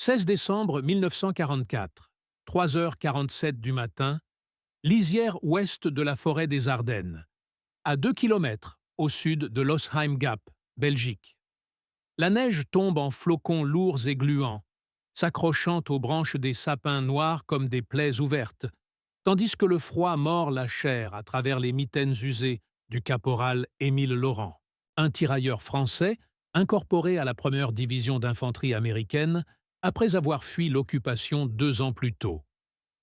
16 décembre 1944, 3h47 du matin, lisière ouest de la forêt des Ardennes, à 2 kilomètres au sud de Losheim Gap, Belgique. La neige tombe en flocons lourds et gluants, s'accrochant aux branches des sapins noirs comme des plaies ouvertes, tandis que le froid mord la chair à travers les mitaines usées du caporal Émile Laurent, un tirailleur français incorporé à la 1re division d'infanterie américaine après avoir fui l'occupation 2 ans plus tôt.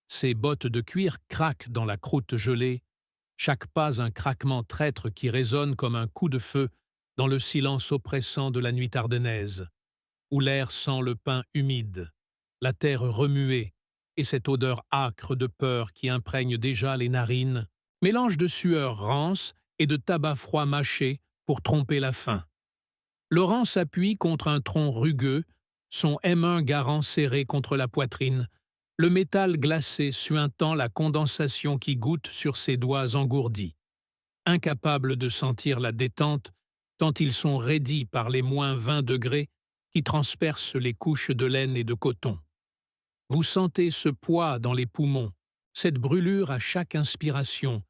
Ses bottes de cuir craquent dans la croûte gelée, chaque pas un craquement traître qui résonne comme un coup de feu dans le silence oppressant de la nuit ardennaise, où l'air sent le pain humide, la terre remuée et cette odeur âcre de peur qui imprègne déjà les narines, mélange de sueur rance et de tabac froid mâché pour tromper la faim. Laurent s'appuie contre un tronc rugueux, son M1 garant serré contre la poitrine, le métal glacé suintant la condensation qui goutte sur ses doigts engourdis. Incapable de sentir la détente, tant ils sont raidis par les moins 20 degrés qui transpercent les couches de laine et de coton. Vous sentez ce poids dans les poumons, cette brûlure à chaque inspiration,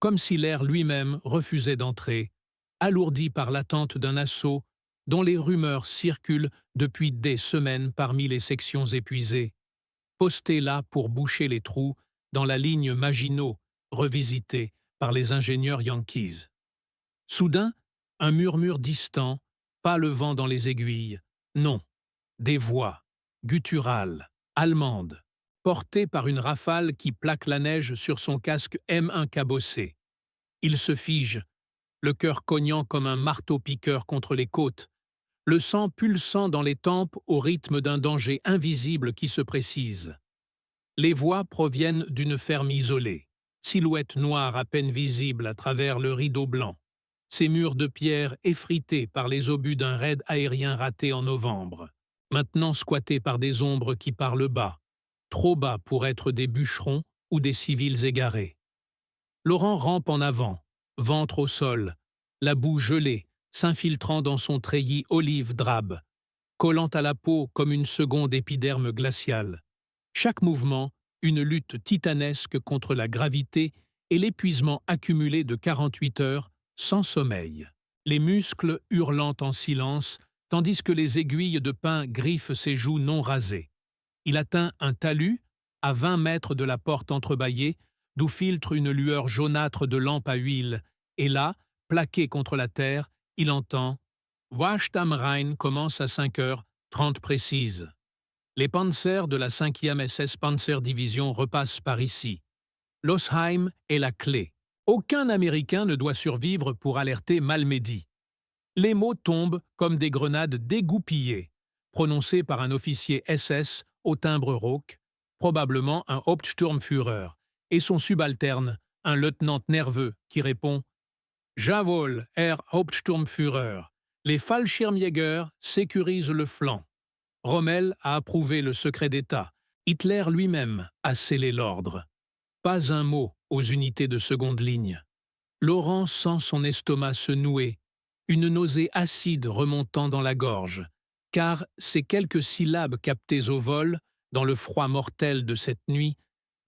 comme si l'air lui-même refusait d'entrer, alourdi par l'attente d'un assaut dont les rumeurs circulent depuis des semaines parmi les sections épuisées, postées là pour boucher les trous dans la ligne Maginot, revisitée par les ingénieurs Yankees. Soudain, un murmure distant, pas le vent dans les aiguilles, non, des voix, gutturales, allemandes, portées par une rafale qui plaque la neige sur son casque M1 cabossé. Il se fige, le cœur cognant comme un marteau-piqueur contre les côtes, le sang pulsant dans les tempes au rythme d'un danger invisible qui se précise. Les voix proviennent d'une ferme isolée, silhouette noire à peine visible à travers le rideau blanc, ses murs de pierre effrités par les obus d'un raid aérien raté en novembre, maintenant squattés par des ombres qui parlent bas, trop bas pour être des bûcherons ou des civils égarés. Laurent rampe en avant, ventre au sol, la boue gelée, s'infiltrant dans son treillis olive drabe, collant à la peau comme une seconde épiderme glaciale. Chaque mouvement, une lutte titanesque contre la gravité et l'épuisement accumulé de 48 heures sans sommeil. Les muscles hurlant en silence, tandis que les aiguilles de pin griffent ses joues non rasées. Il atteint un talus, à 20 mètres de la porte entrebâillée, d'où filtre une lueur jaunâtre de lampe à huile, et là, plaqué contre la terre, il entend « Wacht am Rhein » commence à 5h30 précises. Les panzers de la 5e SS Panzerdivision repassent par ici. Losheim est la clé. Aucun Américain ne doit survivre pour alerter Malmedy. Les mots tombent comme des grenades dégoupillées, prononcées par un officier SS au timbre rauque, probablement un Hauptsturmführer, et son subalterne, un lieutenant nerveux, qui répond « Jawohl, Herr Hauptsturmführer, les Fallschirmjäger sécurisent le flanc. » Rommel a approuvé le secret d'État. Hitler lui-même a scellé l'ordre. Pas un mot aux unités de seconde ligne. Laurent sent son estomac se nouer, une nausée acide remontant dans la gorge, car ces quelques syllabes captées au vol, dans le froid mortel de cette nuit,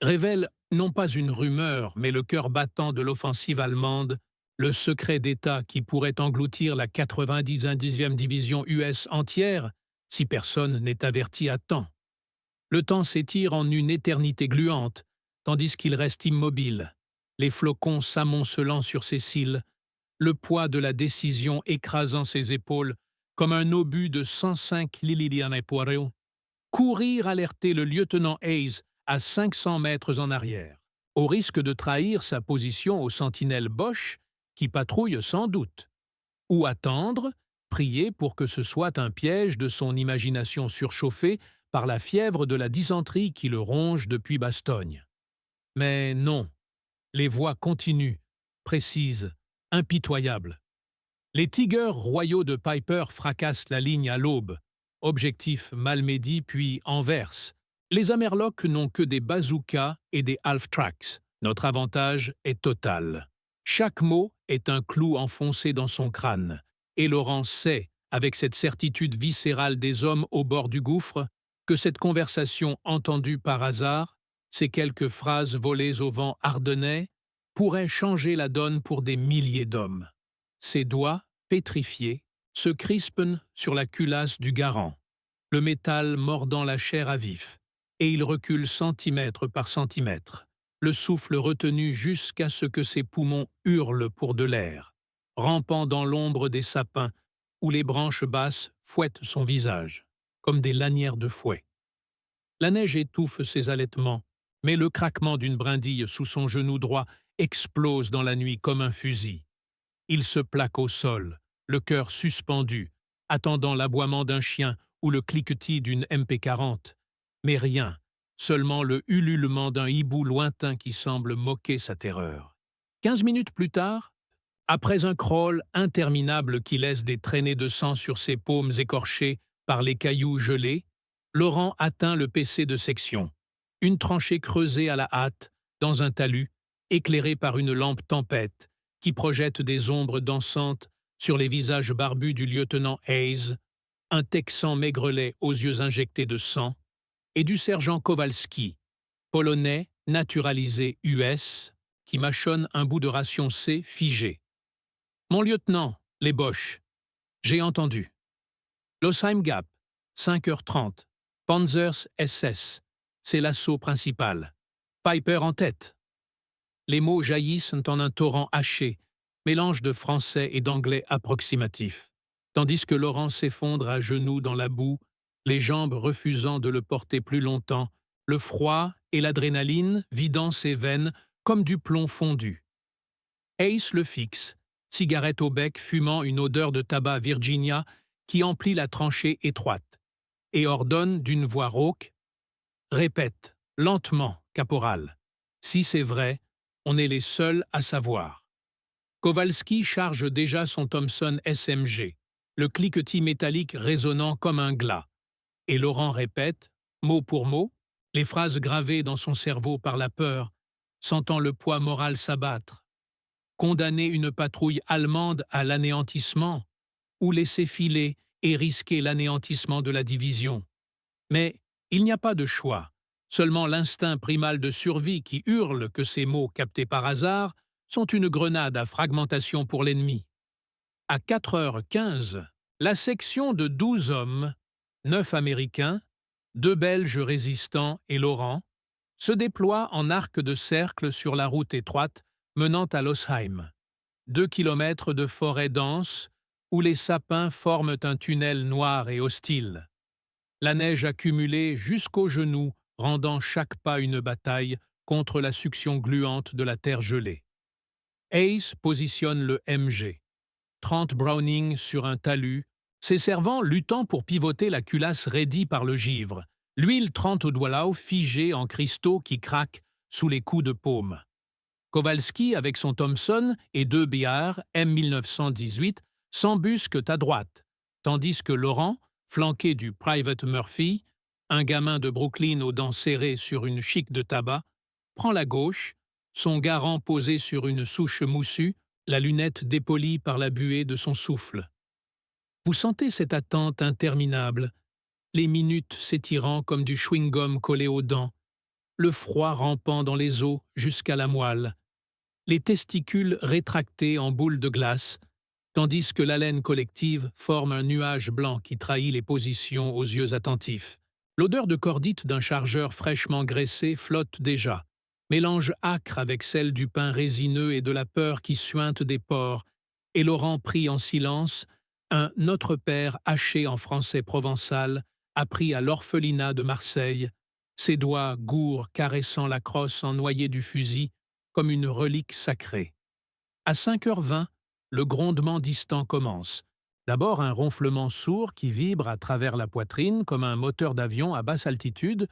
révèlent non pas une rumeur, mais le cœur battant de l'offensive allemande, le secret d'État qui pourrait engloutir la 90e division US entière, si personne n'est averti à temps. Le temps s'étire en une éternité gluante, tandis qu'il reste immobile, les flocons s'amoncelant sur ses cils, le poids de la décision écrasant ses épaules comme un obus de 105 Liliane Poirot. Courir alerter le lieutenant Hayes à 500 mètres en arrière, au risque de trahir sa position aux sentinelles Boche qui patrouillent sans doute. Ou attendre, prier pour que ce soit un piège de son imagination surchauffée par la fièvre de la dysenterie qui le ronge depuis Bastogne. Mais non, les voix continuent, précises, impitoyables. Les Tigers royaux de Piper fracassent la ligne à l'aube. Objectif Malmedy puis Anvers. Les Amerlocs n'ont que des bazookas et des half-tracks. Notre avantage est total. Chaque mot est un clou enfoncé dans son crâne. Et Laurent sait, avec cette certitude viscérale des hommes au bord du gouffre, que cette conversation entendue par hasard, ces quelques phrases volées au vent ardennais, pourraient changer la donne pour des milliers d'hommes. Ses doigts, pétrifiés, se crispent sur la culasse du garant, le métal mordant la chair à vif, et il recule centimètre par centimètre, le souffle retenu jusqu'à ce que ses poumons hurlent pour de l'air, rampant dans l'ombre des sapins où les branches basses fouettent son visage, comme des lanières de fouet. La neige étouffe ses halètements, mais le craquement d'une brindille sous son genou droit explose dans la nuit comme un fusil. Il se plaque au sol, le cœur suspendu, attendant l'aboiement d'un chien ou le cliquetis d'une MP40. Mais rien, seulement le ululement d'un hibou lointain qui semble moquer sa terreur. 15 minutes plus tard, après un crawl interminable qui laisse des traînées de sang sur ses paumes écorchées par les cailloux gelés, Laurent atteint le PC de section, une tranchée creusée à la hâte, dans un talus, éclairée par une lampe tempête, qui projette des ombres dansantes sur les visages barbus du lieutenant Hayes, un Texan maigrelet aux yeux injectés de sang, et du sergent Kowalski, polonais naturalisé US, qui mâchonne un bout de ration C figé. « Mon lieutenant, les Boches, j'ai entendu. Losheim Gap, 5h30, Panzers SS, c'est l'assaut principal. Piper en tête. » Les mots jaillissent en un torrent haché, mélange de français et d'anglais approximatif, tandis que Laurent s'effondre à genoux dans la boue, les jambes refusant de le porter plus longtemps, le froid et l'adrénaline vidant ses veines comme du plomb fondu. Ace le fixe, cigarette au bec fumant une odeur de tabac Virginia qui emplit la tranchée étroite, et ordonne d'une voix rauque « Répète, lentement, caporal. Si c'est vrai, on est les seuls à savoir. » Kowalski charge déjà son Thompson SMG, le cliquetis métallique résonnant comme un glas, et Laurent répète, mot pour mot, les phrases gravées dans son cerveau par la peur, sentant le poids moral s'abattre. Condamner une patrouille allemande à l'anéantissement, ou laisser filer et risquer l'anéantissement de la division. Mais il n'y a pas de choix, seulement l'instinct primal de survie qui hurle que ces mots captés par hasard sont une grenade à fragmentation pour l'ennemi. À 4h15, la section de 12 hommes, 9 Américains, 2 Belges résistants et Laurent, se déploie en arc de cercle sur la route étroite menant à Losheim. 2 kilomètres de forêt dense où les sapins forment un tunnel noir et hostile. La neige accumulée jusqu'aux genoux rendant chaque pas une bataille contre la succion gluante de la terre gelée. Ace positionne le MG. 30 Browning sur un talus, ses servants luttant pour pivoter la culasse raidie par le givre, l'huile 30 au Doualau figée en cristaux qui craquent sous les coups de paume. Kowalski, avec son Thompson et 2 BR M1918, s'embusquent à droite, tandis que Laurent, flanqué du Private Murphy, un gamin de Brooklyn aux dents serrées sur une chique de tabac, prend la gauche, son garant posé sur une souche moussue, la lunette dépolie par la buée de son souffle. Vous sentez cette attente interminable, les minutes s'étirant comme du chewing-gum collé aux dents, le froid rampant dans les os jusqu'à la moelle, les testicules rétractés en boules de glace, tandis que l'haleine collective forme un nuage blanc qui trahit les positions aux yeux attentifs. L'odeur de cordite d'un chargeur fraîchement graissé flotte déjà, mélange âcre avec celle du pain résineux et de la peur qui suinte des pores, et Laurent prie en silence un « Notre Père » haché en français provençal, appris à l'orphelinat de Marseille, ses doigts gourds caressant la crosse en noyer du fusil comme une relique sacrée. À 5h20, le grondement distant commence. D'abord un ronflement sourd qui vibre à travers la poitrine comme un moteur d'avion à basse altitude,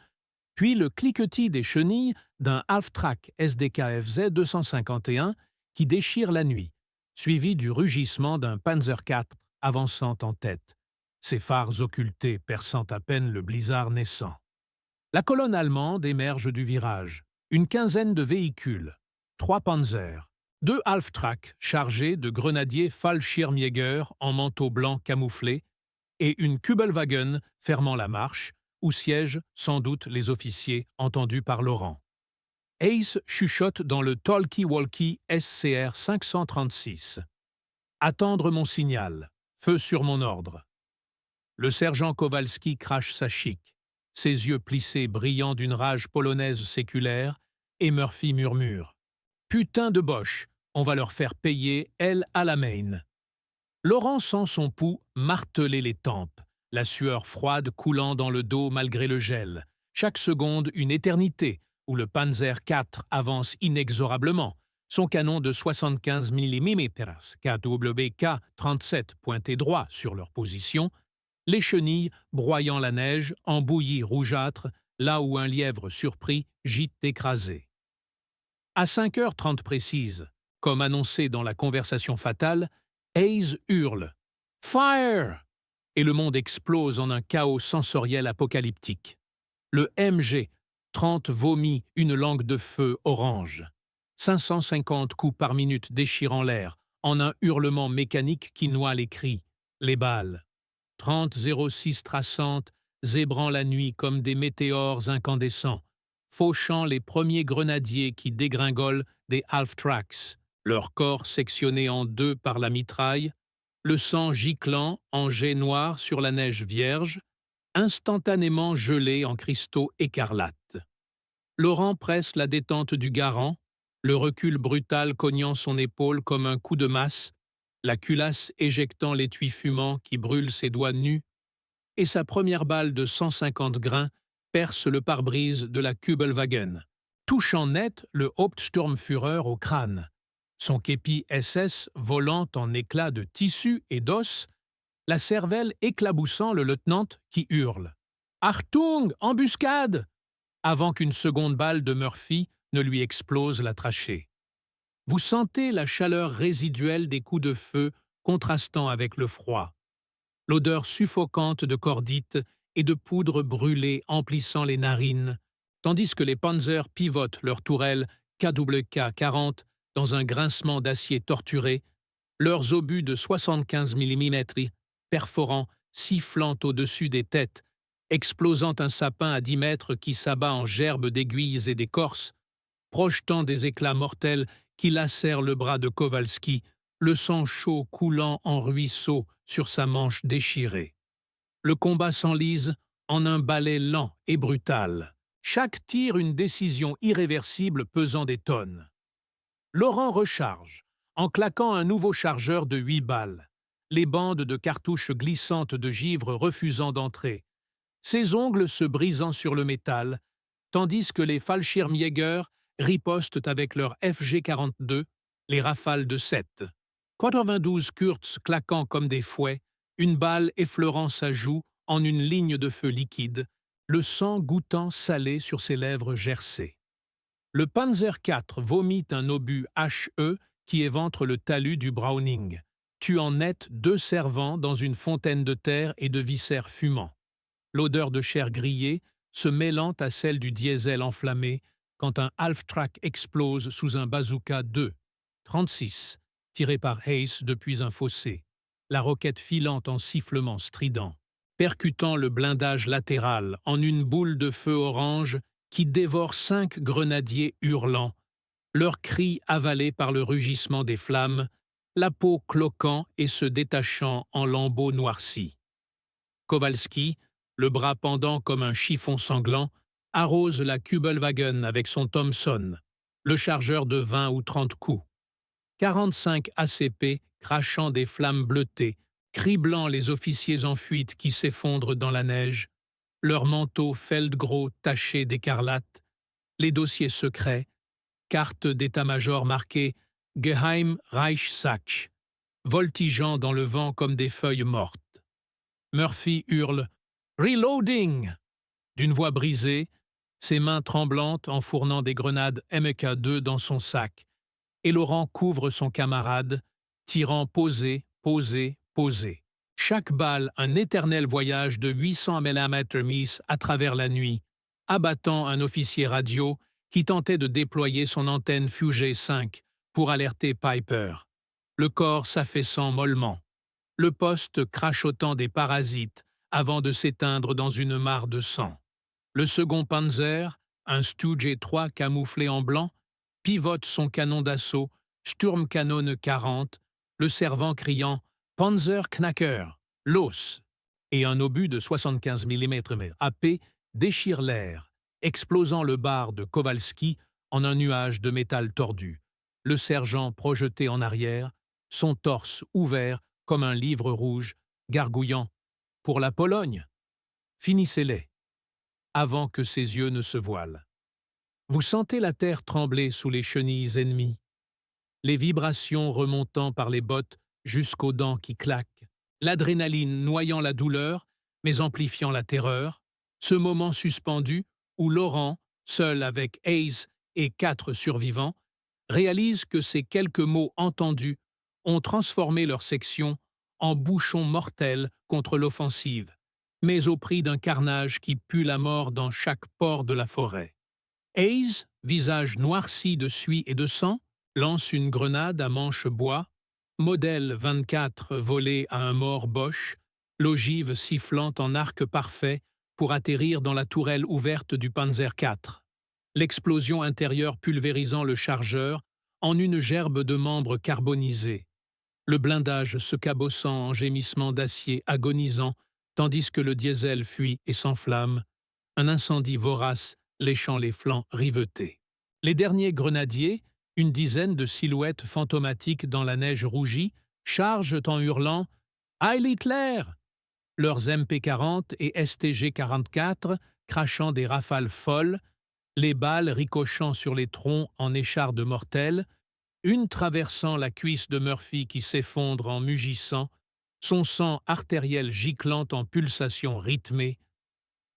puis le cliquetis des chenilles d'un half-track SDKFZ 251 qui déchire la nuit, suivi du rugissement d'un Panzer IV avançant en tête, ses phares occultés perçant à peine le blizzard naissant. La colonne allemande émerge du virage, une quinzaine de véhicules, 3 Panzers, 2 half-track chargés de grenadiers Fallschirmjäger en manteau blanc camouflé et une Kübelwagen fermant la marche, où siègent sans doute les officiers entendus par Laurent. Ace chuchote dans le talkie-walkie SCR 536. « Attendre mon signal. Feu sur mon ordre. » Le sergent Kowalski crache sa chic, ses yeux plissés brillant d'une rage polonaise séculaire, et Murphy murmure « Putain de Boche, on va leur faire payer, elle à la main. » Laurent sent son pouls marteler les tempes, la sueur froide coulant dans le dos malgré le gel. Chaque seconde une éternité, où le Panzer IV avance inexorablement, son canon de 75 mm KWK-37 pointé droit sur leur position, les chenilles broyant la neige en bouillie rougeâtre, là où un lièvre surpris gît écrasé. À 5h30 précises, comme annoncé dans la conversation fatale, Hayes hurle « Fire !» et le monde explose en un chaos sensoriel apocalyptique. Le MG-30 vomit une langue de feu orange. 550 coups par minute déchirant l'air, en un hurlement mécanique qui noie les cris, les balles. 30-06 traçantes, zébrant la nuit comme des météores incandescents, fauchant les premiers grenadiers qui dégringolent des half-tracks, leur corps sectionné en deux par la mitraille, le sang giclant en jets noirs sur la neige vierge, instantanément gelé en cristaux écarlates. Laurent presse la détente du garant, le recul brutal cognant son épaule comme un coup de masse, la culasse éjectant l'étui fumant qui brûle ses doigts nus, et sa première balle de 150 grains perce le pare-brise de la Kübelwagen, touchant net le Hauptsturmführer au crâne. Son képi SS volant en éclats de tissu et d'os, la cervelle éclaboussant le lieutenant qui hurle « Achtung, embuscade !» avant qu'une seconde balle de Murphy ne lui explose la trachée. Vous sentez la chaleur résiduelle des coups de feu contrastant avec le froid, l'odeur suffocante de cordite et de poudre brûlée emplissant les narines, tandis que les Panzers pivotent leurs tourelles KWK-40 dans un grincement d'acier torturé, leurs obus de 75 mm perforant, sifflant au-dessus des têtes, explosant un sapin à 10 mètres qui s'abat en gerbes d'aiguilles et d'écorces, projetant des éclats mortels qui lacèrent le bras de Kowalski, le sang chaud coulant en ruisseau sur sa manche déchirée. Le combat s'enlise en un ballet lent et brutal, chaque tir une décision irréversible pesant des tonnes. Laurent recharge, en claquant un nouveau chargeur de 8 balles, les bandes de cartouches glissantes de givre refusant d'entrer, ses ongles se brisant sur le métal, tandis que les Fallschirmjäger ripostent avec leurs FG-42, les rafales de 7. 92 Kurz claquant comme des fouets, une balle effleurant sa joue en une ligne de feu liquide, le sang goûtant salé sur ses lèvres gercées. Le Panzer IV vomit un obus HE qui éventre le talus du Browning, tuant net 2 servants dans une fontaine de terre et de viscères fumants. L'odeur de chair grillée se mêlant à celle du diesel enflammé quand un half-track explose sous un bazooka 2-36, tiré par Hayes depuis un fossé, la roquette filant en sifflement strident, percutant le blindage latéral en une boule de feu orange qui dévore 5 grenadiers hurlants, leurs cris avalés par le rugissement des flammes, la peau cloquant et se détachant en lambeaux noircis. Kowalski, le bras pendant comme un chiffon sanglant, arrose la Kübelwagen avec son Thompson, le chargeur de 20 ou 30 coups. 45 ACP crachant des flammes bleutées, criblant les officiers en fuite qui s'effondrent dans la neige, leurs manteaux feldgros tachés d'écarlate, les dossiers secrets, cartes d'état-major marquées « Geheim Reichssach », voltigeant dans le vent comme des feuilles mortes. Murphy hurle « Reloading !» d'une voix brisée, ses mains tremblantes enfournant des grenades MK2 dans son sac, et Laurent couvre son camarade, tirant posé, posé, posé. Chaque balle un éternel voyage de 800 mm Miss à travers la nuit, abattant un officier radio qui tentait de déployer son antenne Fugé 5 pour alerter Piper, le corps s'affaissant mollement, le poste crachotant des parasites avant de s'éteindre dans une mare de sang. Le second Panzer, un Stug 3 camouflé en blanc, pivote son canon d'assaut Sturmkanone 40, le servant criant « Panzerknacker, los !» et un obus de 75 mm AP déchire l'air, explosant le bar de Kowalski en un nuage de métal tordu, le sergent projeté en arrière, son torse ouvert comme un livre rouge, gargouillant « Pour la Pologne !» Finissez-les, avant que ses yeux ne se voilent. Vous sentez la terre trembler sous les chenilles ennemies, les vibrations remontant par les bottes jusqu'aux dents qui claquent, l'adrénaline noyant la douleur, mais amplifiant la terreur, ce moment suspendu où Laurent, seul avec Hayes et 4 survivants, réalise que ces quelques mots entendus ont transformé leur section en bouchon mortel contre l'offensive, mais au prix d'un carnage qui pue la mort dans chaque pore de la forêt. Hayes, visage noirci de suie et de sang, lance une grenade à manche bois, modèle 24 volée à un mort Bosch, l'ogive sifflant en arc parfait pour atterrir dans la tourelle ouverte du Panzer IV. L'explosion intérieure pulvérisant le chargeur en une gerbe de membres carbonisés. Le blindage se cabossant en gémissements d'acier agonisant, tandis que le diesel fuit et s'enflamme, un incendie vorace léchant les flancs rivetés. Les derniers grenadiers, une dizaine de silhouettes fantomatiques dans la neige rougie, chargent en hurlant « Heil Hitler !» leurs MP-40 et STG-44 crachant des rafales folles, les balles ricochant sur les troncs en échardes mortelles, une traversant la cuisse de Murphy qui s'effondre en mugissant, son sang artériel giclant en pulsations rythmées,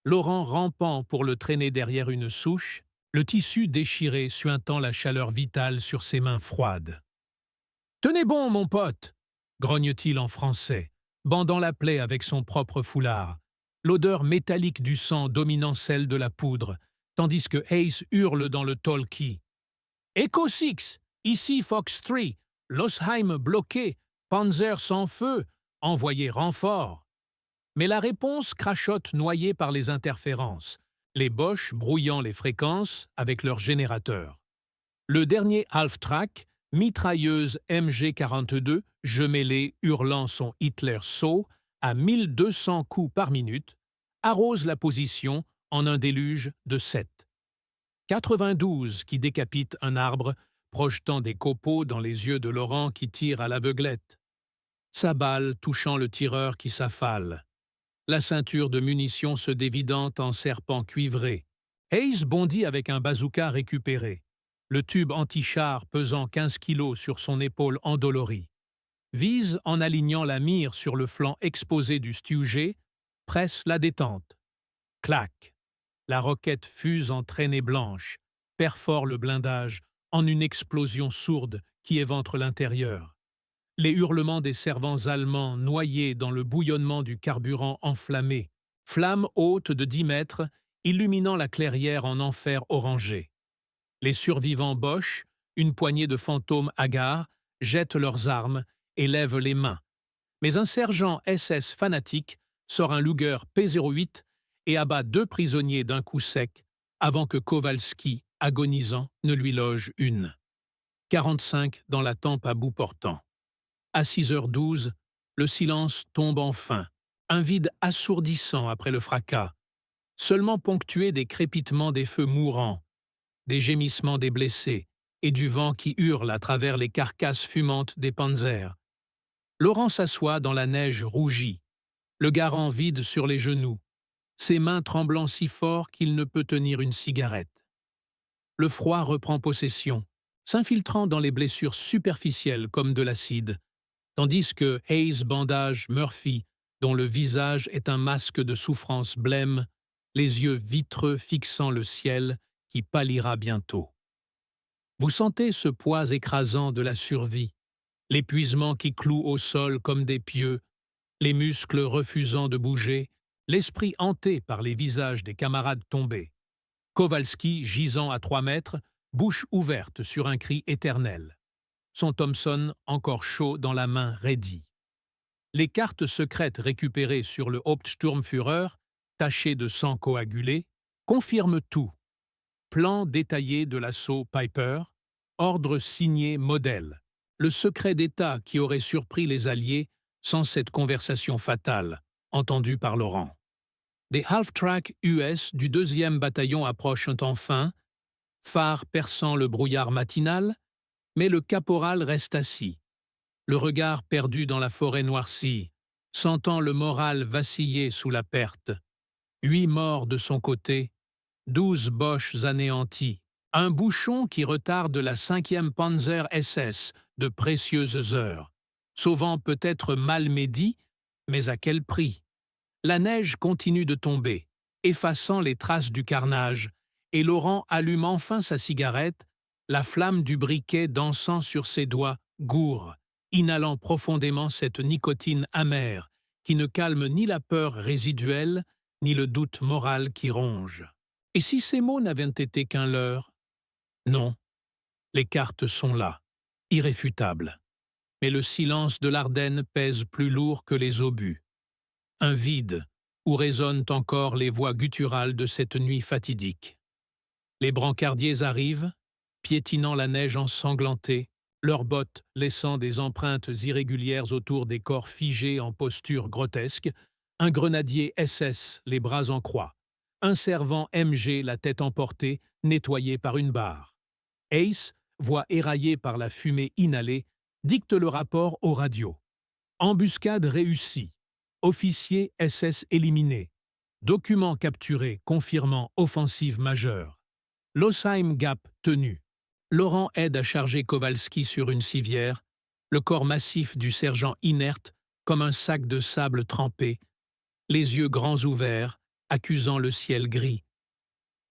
Laurent rampant pour le traîner derrière une souche, le tissu déchiré suintant la chaleur vitale sur ses mains froides. « Tenez bon, mon pote !» grogne-t-il en français, bandant la plaie avec son propre foulard, l'odeur métallique du sang dominant celle de la poudre, tandis que Hayes hurle dans le talkie. « Echo 6, ici Fox 3, Losheim bloqué, Panzer sans feu, envoyez renfort !» Mais la réponse crachote noyée par les interférences, les Bosch brouillant les fréquences avec leurs générateurs. Le dernier half-track, mitrailleuse MG42, gemelée hurlant son Hitler saut à 1200 coups par minute, arrose la position en un déluge de 7. 92 qui décapite un arbre, projetant des copeaux dans les yeux de Laurent qui tire à l'aveuglette. Sa balle touchant le tireur qui s'affale. La ceinture de munitions se dévidant en serpent cuivré. Hayes bondit avec un bazooka récupéré, le tube anti-char pesant 15 kilos sur son épaule endolorie. Vise en alignant la mire sur le flanc exposé du Stug, presse la détente. Clac! La roquette fuse en traînée blanche, perfore le blindage en une explosion sourde qui éventre l'intérieur. Les hurlements des servants allemands noyés dans le bouillonnement du carburant enflammé, flamme haute de 10 mètres, illuminant la clairière en enfer orangé. Les survivants Bosch, une poignée de fantômes hagards, jettent leurs armes et lèvent les mains. Mais un sergent SS fanatique sort un Luger P-08 et abat 2 prisonniers d'un coup sec avant que Kowalski, agonisant, ne lui loge une. 45 dans la tempe à bout portant. À 6h12, le silence tombe enfin, un vide assourdissant après le fracas, seulement ponctué des crépitements des feux mourants, des gémissements des blessés et du vent qui hurle à travers les carcasses fumantes des panzers. Laurent s'assoit dans la neige rougie, le garant vide sur les genoux, ses mains tremblant si fort qu'il ne peut tenir une cigarette. Le froid reprend possession, s'infiltrant dans les blessures superficielles comme de l'acide, tandis que Hayes bandage Murphy, dont le visage est un masque de souffrance blême, les yeux vitreux fixant le ciel qui pâlira bientôt. Vous sentez ce poids écrasant de la survie, l'épuisement qui cloue au sol comme des pieux, les muscles refusant de bouger, l'esprit hanté par les visages des camarades tombés. Kowalski, gisant à 3 mètres, bouche ouverte sur un cri éternel. Son Thompson encore chaud dans la main raidie. Les cartes secrètes récupérées sur le Hauptsturmführer, tachées de sang coagulé, confirment tout. Plan détaillé de l'assaut Piper, ordre signé Model. Le secret d'État qui aurait surpris les Alliés sans cette conversation fatale, entendue par Laurent. Des half-track US du 2e bataillon approchent enfin, phare perçant le brouillard matinal, mais le caporal reste assis, le regard perdu dans la forêt noircie, sentant le moral vaciller sous la perte. 8 morts de son côté, 12 Boches anéantis, un bouchon qui retarde la 5e Panzer SS de précieuses heures, sauvant peut-être Malmedy, mais à quel prix? La neige continue de tomber, effaçant les traces du carnage, et Laurent allume enfin sa cigarette, la flamme du briquet dansant sur ses doigts gourd, inhalant profondément cette nicotine amère qui ne calme ni la peur résiduelle, ni le doute moral qui ronge. Et si ces mots n'avaient été qu'un leurre? Non, les cartes sont là, irréfutables. Mais le silence de l'Ardenne pèse plus lourd que les obus. Un vide où résonnent encore les voix gutturales de cette nuit fatidique. Les brancardiers arrivent, piétinant la neige ensanglantée, leurs bottes laissant des empreintes irrégulières autour des corps figés en posture grotesque, un grenadier SS les bras en croix, un servant MG la tête emportée, nettoyé par une barre. Ace, voix éraillée par la fumée inhalée, dicte le rapport aux radios. Embuscade réussie. Officier SS éliminé. Document capturé confirmant offensive majeure. Losheim Gap tenu. Laurent aide à charger Kowalski sur une civière, le corps massif du sergent inerte comme un sac de sable trempé, les yeux grands ouverts, accusant le ciel gris.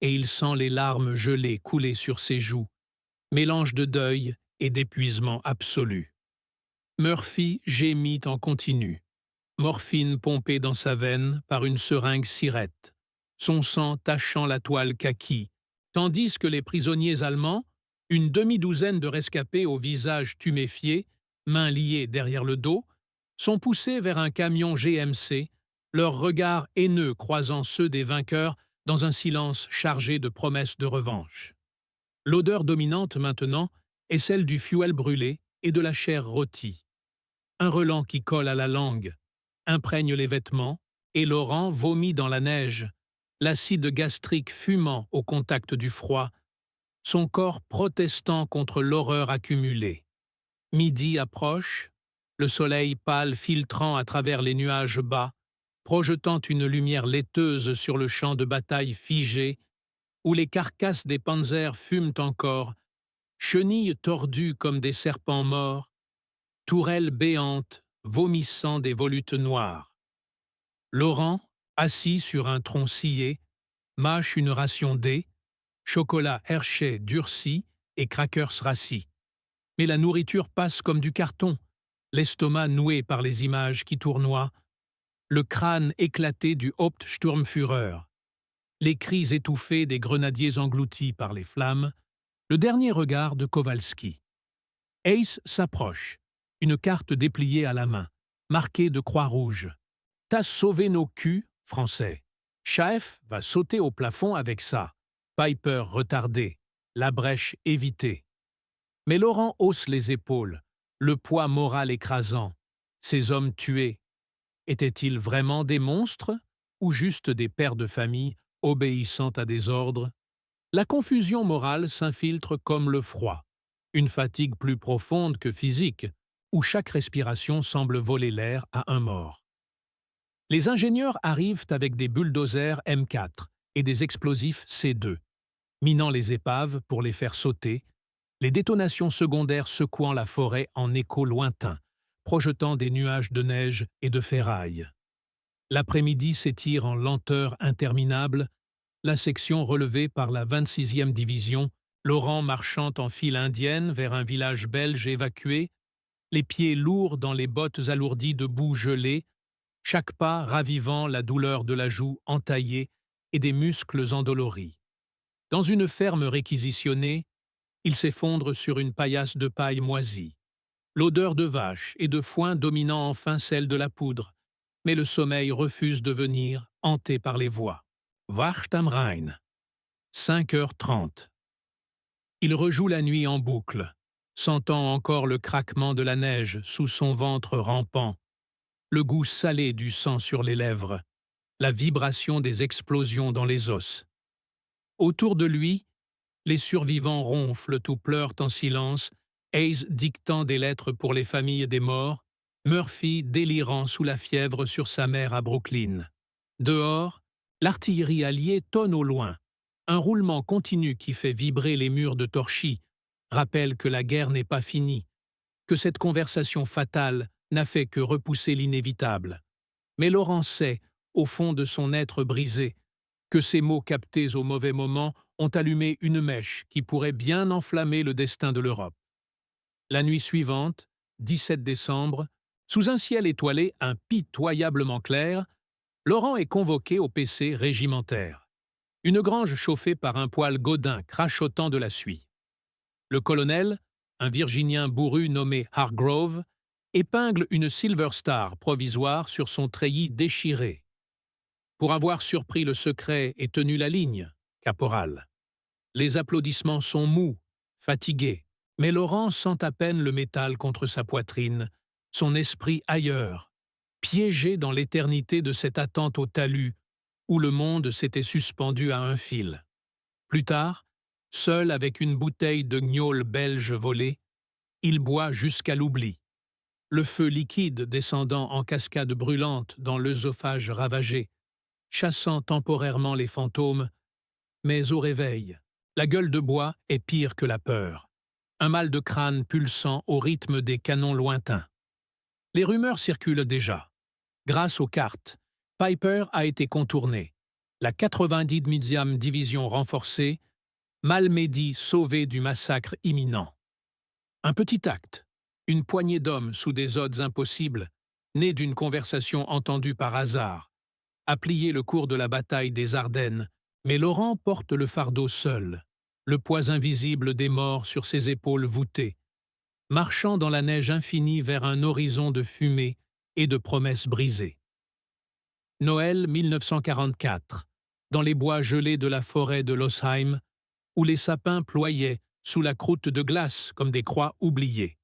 Et il sent les larmes gelées couler sur ses joues, mélange de deuil et d'épuisement absolu. Murphy gémit en continu. Morphine pompée dans sa veine par une seringue sirette, son sang tachant la toile kaki, tandis que les prisonniers allemands, une demi-douzaine de rescapés au visage tuméfié, mains liées derrière le dos, sont poussés vers un camion GMC, leurs regards haineux croisant ceux des vainqueurs dans un silence chargé de promesses de revanche. L'odeur dominante maintenant est celle du fuel brûlé et de la chair rôtie. Un relent qui colle à la langue, imprègne les vêtements, et Laurent vomit dans la neige, l'acide gastrique fumant au contact du froid, son corps protestant contre l'horreur accumulée. Midi approche, le soleil pâle filtrant à travers les nuages bas, projetant une lumière laiteuse sur le champ de bataille figé, où les carcasses des panzers fument encore, chenilles tordues comme des serpents morts, tourelles béantes, vomissant des volutes noires. Laurent, assis sur un tronc scié, mâche une ration D, chocolat Hershey durci et crackers rassis. Mais la nourriture passe comme du carton, l'estomac noué par les images qui tournoient, le crâne éclaté du Hauptsturmführer, les cris étouffés des grenadiers engloutis par les flammes, le dernier regard de Kowalski. Ace s'approche, une carte dépliée à la main, marquée de croix rouge. « T'as sauvé nos culs, Français. Chaef va sauter au plafond avec ça. Piper retardé, la brèche évitée. » Mais Laurent hausse les épaules, le poids moral écrasant. Ces hommes tués, étaient-ils vraiment des monstres ou juste des pères de famille obéissant à des ordres? La confusion morale s'infiltre comme le froid, une fatigue plus profonde que physique, où chaque respiration semble voler l'air à un mort. Les ingénieurs arrivent avec des bulldozers M4 et des explosifs C2, minant les épaves pour les faire sauter, les détonations secondaires secouant la forêt en échos lointains, projetant des nuages de neige et de ferraille. L'après-midi s'étire en lenteur interminable, la section relevée par la 26e division, Laurent marchant en file indienne vers un village belge évacué, les pieds lourds dans les bottes alourdies de boue gelée, chaque pas ravivant la douleur de la joue entaillée et des muscles endoloris. Dans une ferme réquisitionnée, il s'effondre sur une paillasse de paille moisie. l'odeur de vache et de foin dominant enfin celle de la poudre, mais le sommeil refuse de venir, hanté par les voix. Wacht am Rhein. 5h30. Il rejoue la nuit en boucle, sentant encore le craquement de la neige sous son ventre rampant, le goût salé du sang sur les lèvres, la vibration des explosions dans les os. Autour de lui, les survivants ronflent ou pleurent en silence, Hayes dictant des lettres pour les familles des morts, Murphy délirant sous la fièvre sur sa mère à Brooklyn. Dehors, l'artillerie alliée tonne au loin. Un roulement continu qui fait vibrer les murs de Torchy rappelle que la guerre n'est pas finie, que cette conversation fatale n'a fait que repousser l'inévitable. Mais Laurent sait, au fond de son être brisé, que ces mots captés au mauvais moment ont allumé une mèche qui pourrait bien enflammer le destin de l'Europe. La nuit suivante, 17 décembre, sous un ciel étoilé impitoyablement clair, Laurent est convoqué au PC régimentaire. Une grange chauffée par un poêle Godin crachotant de la suie. Le colonel, un Virginien bourru nommé Hargrove, épingle une Silver Star provisoire sur son treillis déchiré. Pour avoir surpris le secret et tenu la ligne, caporal. Les applaudissements sont mous, fatigués, mais Laurent sent à peine le métal contre sa poitrine, son esprit ailleurs, piégé dans l'éternité de cette attente au talus où le monde s'était suspendu à un fil. Plus tard, seul avec une bouteille de gnôle belge volée, il boit jusqu'à l'oubli. Le feu liquide descendant en cascade brûlante dans l'œsophage ravagé, chassant temporairement les fantômes, mais au réveil, la gueule de bois est pire que la peur. Un mal de crâne pulsant au rythme des canons lointains. Les rumeurs circulent déjà. Grâce aux cartes, Piper a été contourné. La 90e division renforcée, Malmedy sauvé du massacre imminent. Un petit acte, une poignée d'hommes sous des odds impossibles, nés d'une conversation entendue par hasard, a plié le cours de la bataille des Ardennes, mais Laurent porte le fardeau seul, le poids invisible des morts sur ses épaules voûtées, marchant dans la neige infinie vers un horizon de fumée et de promesses brisées. Noël 1944, dans les bois gelés de la forêt de Losheim, où les sapins ployaient sous la croûte de glace comme des croix oubliées.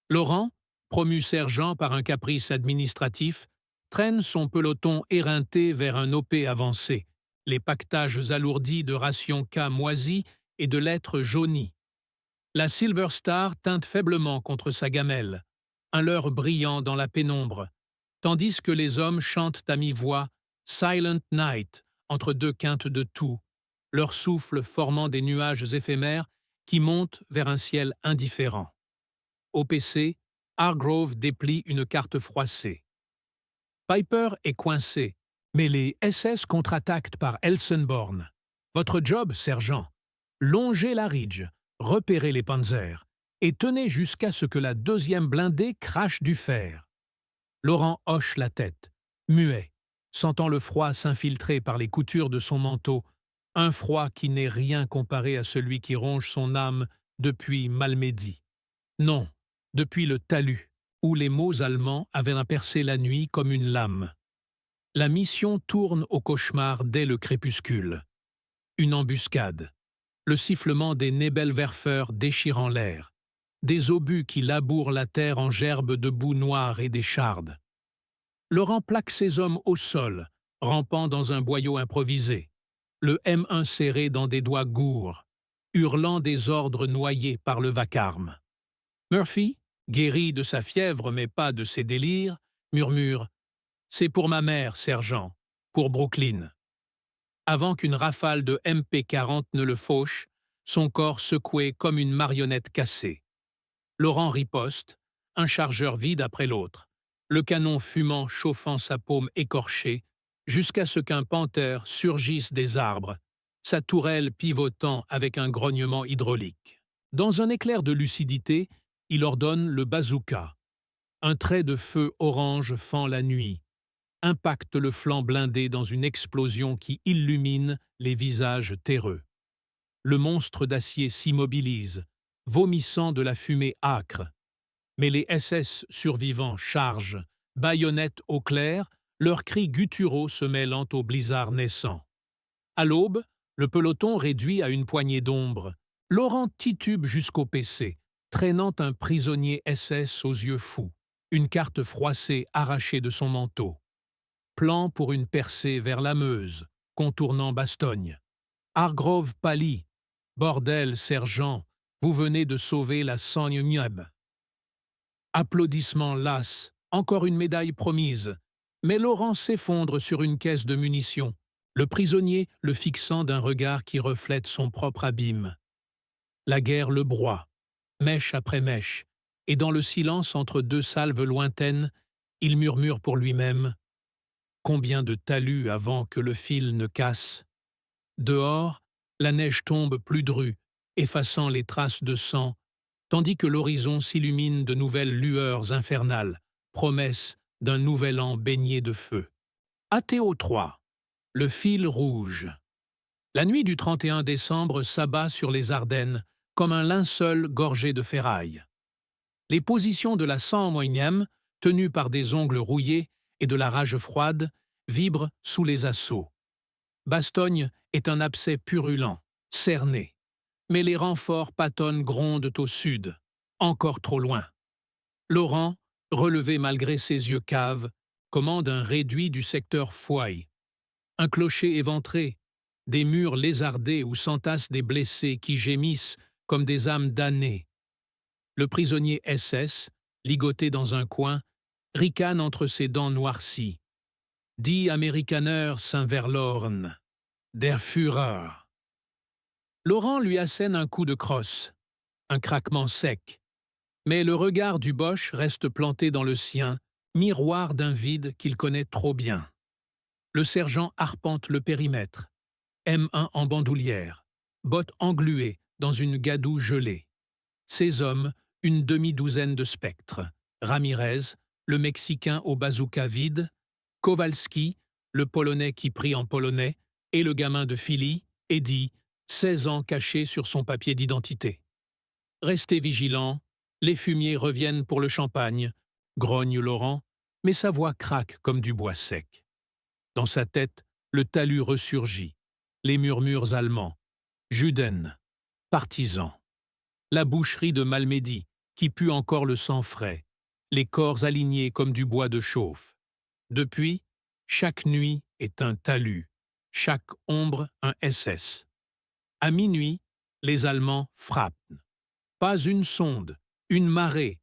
Laurent, promu sergent par un caprice administratif, traîne son peloton éreinté vers un OP avancé, les pactages alourdis de rations K moisies et de lettres jaunies. La Silver Star teinte faiblement contre sa gamelle, un leurre brillant dans la pénombre, tandis que les hommes chantent à mi-voix « Silent Night » entre deux quintes de toux, leur souffle formant des nuages éphémères qui montent vers un ciel indifférent. Au PC, Hargrove déplie une carte froissée. Piper est coincé, mais les SS contre-attaquent par Elsenborn. Votre job, sergent, longez la Ridge, repérez les panzers et tenez jusqu'à ce que la deuxième blindée crache du fer. Laurent hoche la tête, muet, sentant le froid s'infiltrer par les coutures de son manteau, un froid qui n'est rien comparé à celui qui ronge son âme depuis Malmedy. Non, depuis le talus, où les mots allemands avaient percé la nuit comme une lame. La mission tourne au cauchemar dès le crépuscule. Une embuscade, le sifflement des Nebelwerfer déchirant l'air, des obus qui labourent la terre en gerbes de boue noire et d'échardes. Laurent plaque ses hommes au sol, rampant dans un boyau improvisé, le M1 serré dans des doigts gourds, hurlant des ordres noyés par le vacarme. Murphy, guéri de sa fièvre mais pas de ses délires, murmure « C'est pour ma mère, sergent, pour Brooklyn ». Avant qu'une rafale de MP40 ne le fauche, son corps secoué comme une marionnette cassée. Laurent riposte, un chargeur vide après l'autre, le canon fumant chauffant sa paume écorchée, jusqu'à ce qu'un panthère surgisse des arbres, sa tourelle pivotant avec un grognement hydraulique. Dans un éclair de lucidité, il ordonne le bazooka. Un trait de feu orange fend la nuit, impacte le flanc blindé dans une explosion qui illumine les visages terreux. Le monstre d'acier s'immobilise, vomissant de la fumée âcre. Mais les SS survivants chargent, baïonnettes au clair, leurs cris gutturaux se mêlant au blizzard naissant. À l'aube, le peloton réduit à une poignée d'ombre. Laurent titube jusqu'au PC, traînant un prisonnier SS aux yeux fous, une carte froissée arrachée de son manteau. Plan pour une percée vers la Meuse, contournant Bastogne. Hargrove pâlit. Bordel, sergent, vous venez de sauver la Sogne-Nieb. Applaudissements las, encore une médaille promise. Mais Laurent s'effondre sur une caisse de munitions, le prisonnier le fixant d'un regard qui reflète son propre abîme. La guerre le broie, mèche après mèche, et dans le silence entre deux salves lointaines, il murmure pour lui-même « Combien de talus avant que le fil ne casse ?» Dehors, la neige tombe plus drue, effaçant les traces de sang, tandis que l'horizon s'illumine de nouvelles lueurs infernales, promesses d'un nouvel an baigné de feu. ATO 3. Le fil rouge. La nuit du 31 décembre s'abat sur les Ardennes comme un linceul gorgé de ferraille. Les positions de la 101e, tenues par des ongles rouillés et de la rage froide, vibrent sous les assauts. Bastogne est un abcès purulent, cerné. Mais les renforts patonnent grondent au sud, encore trop loin. Laurent, relevé malgré ses yeux caves, commande un réduit du secteur Fouaille. Un clocher éventré, des murs lézardés où s'entassent des blessés qui gémissent comme des âmes damnées. Le prisonnier SS, ligoté dans un coin, ricane entre ses dents noircies. « Die Amerikaner sind verloren, der Führer ». Laurent lui assène un coup de crosse, un craquement sec. Mais le regard du Boche reste planté dans le sien, miroir d'un vide qu'il connaît trop bien. Le sergent arpente le périmètre. M1 en bandoulière, bottes engluées dans une gadoue gelée. Ses hommes, une demi-douzaine de spectres. Ramirez, le Mexicain au bazooka vide, Kowalski, le Polonais qui prie en polonais, et le gamin de Philly, Eddie, 16 ans caché sur son papier d'identité. Restez vigilants, les fumiers reviennent pour le champagne, grogne Laurent, mais sa voix craque comme du bois sec. Dans sa tête, le talus ressurgit, les murmures allemands, Juden, partisans, la boucherie de Malmedy, qui pue encore le sang frais, les corps alignés comme du bois de chauffe. Depuis, chaque nuit est un talus, chaque ombre un SS. À minuit, les Allemands frappent. Pas une sonde, une marée.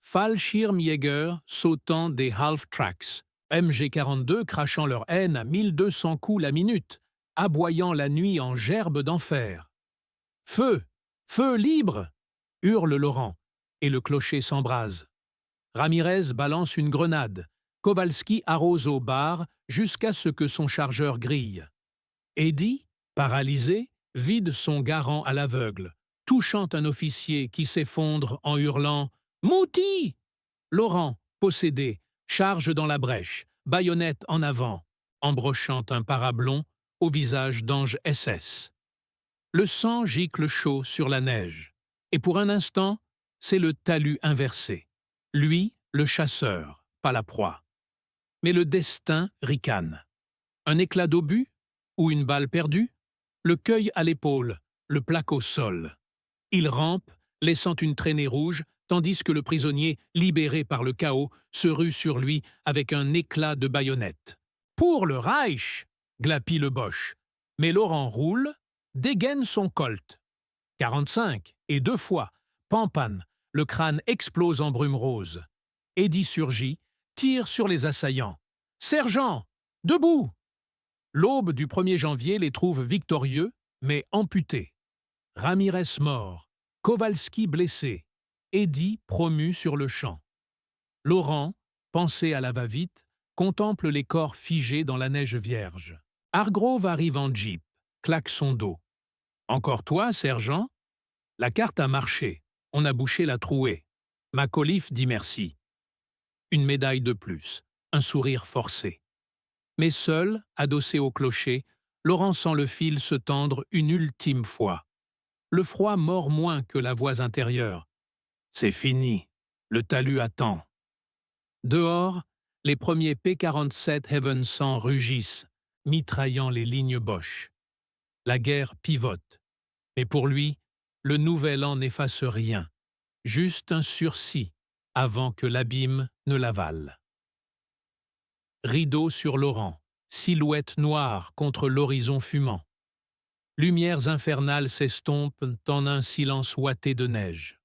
Fallschirmjäger sautant des half-tracks, MG42 crachant leur haine à 1200 coups la minute, aboyant la nuit en gerbes d'enfer. « Feu! Feu libre !» hurle Laurent, et le clocher s'embrase. Ramirez balance une grenade. Kowalski arrose au bar jusqu'à ce que son chargeur grille. Eddie, paralysé, vide son garant à l'aveugle, touchant un officier qui s'effondre en hurlant « Mouti !» Laurent, possédé, charge dans la brèche, baïonnette en avant, embrochant un parablon au visage d'ange SS. Le sang gicle chaud sur la neige, et pour un instant, c'est le talus inversé. Lui, le chasseur, pas la proie. Mais le destin ricane. Un éclat d'obus ou une balle perdue, le cueille à l'épaule, le plaque au sol. Il rampe, laissant une traînée rouge, tandis que le prisonnier, libéré par le chaos, se rue sur lui avec un éclat de baïonnette. « Pour le Reich !» glapit le Boche. Mais Laurent roule, dégaine son colt. 45, et 2 fois, pampane, le crâne explose en brume rose. Eddie surgit, tire sur les assaillants. « Sergent, debout !» L'aube du 1er janvier les trouve victorieux, mais amputés. Ramirez mort, Kowalski blessé, Eddie promu sur le champ. Laurent, pensé à la va-vite, contemple les corps figés dans la neige vierge. Hargrove arrive en jeep, claque son dos. « Encore toi, sergent ?» La carte a marché, on a bouché la trouée. Macauliffe dit merci. Une médaille de plus, un sourire forcé. Mais seul, adossé au clocher, Laurent sent le fil se tendre une ultime fois. Le froid mord moins que la voix intérieure. « C'est fini. Le talus attend. Dehors, les premiers P-47 Heaven 100 rugissent, mitraillant les lignes Boche. La guerre pivote. Mais pour lui, le nouvel an n'efface rien, juste un sursis avant que l'abîme ne l'avale. Rideau sur l'Oran, silhouette noire contre l'horizon fumant. Lumières infernales s'estompent en un silence ouaté de neige.